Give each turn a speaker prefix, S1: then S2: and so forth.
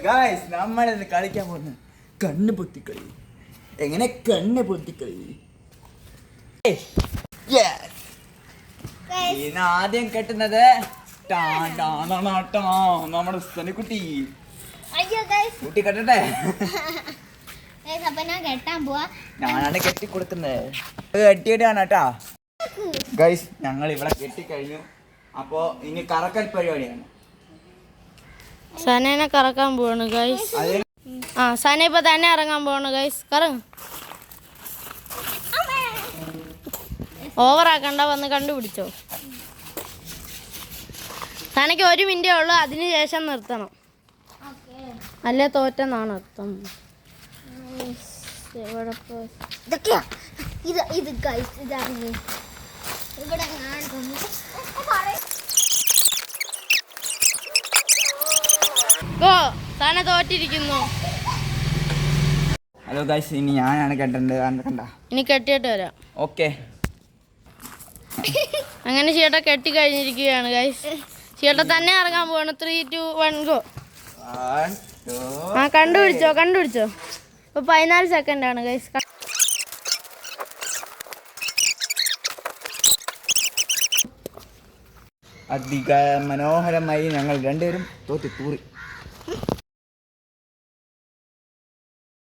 S1: Guys നമ്മളിന്ന് കളിക്കാൻ പോകുന്നത് കണ്ണ് പൊത്തിക്കളി. എങ്ങനെ കണ്ണ് പൊത്തിക്കളി? ഇന്ന് ആദ്യം കെട്ടുന്നത് നമ്മുടെ സനിക്കുട്ടി. കുട്ടി കെട്ടട്ടെ. ഞാനാണ് കെട്ടി കൊടുക്കുന്നത്. കെട്ടിയിട്ടാണ് കേട്ടാ ഗൈസ്. ഞങ്ങൾ ഇവിടെ കെട്ടിക്കഴിഞ്ഞു. അപ്പോ ഇനി കറക്കൽ പരിപാടിയാണ്.
S2: സനേനെ കറക്കാൻ പോവാണ് ഗൈസ്. സന ഇപ്പൊ തന്നെ ഇറങ്ങാൻ പോവാണ് ഗൈസ്. കറങ്ങ്. ഓവറാക്കണ്ട, വന്ന് കണ്ടുപിടിച്ചോ. സനയ്ക്ക് 1 മിനിറ്റേ ഉള്ളൂ, അതിന് ശേഷം നിർത്തണം. അല്ലേ തോറ്റെന്നാണ് അർത്ഥം. സന തോറ്റിരിക്കുന്നു.
S1: ഹലോ ഗൈസ്, ഇനി ഞാനാണ് കെട്ടേണ്ടത്. കണ്ട
S2: ഇനി കെട്ടിയിട്ട് വരാം.
S1: ഓക്കെ.
S2: അങ്ങനെ ചേട്ട കെട്ടി കഴിഞ്ഞിരിക്കുകയാണ് ഗൈസ്. ചേട്ട തന്നെ ഇറങ്ങാൻ പോവാണ്. 3, 2, 1 ഗോ. കണ്ടുപിടിച്ചോ. ഇപ്പൊ 14 സെക്കൻഡ് ആണ് ഗൈസ്.
S1: അധിക മനോഹരമായി ഞങ്ങൾ രണ്ടുപേരും തോറ്റി തൂറി.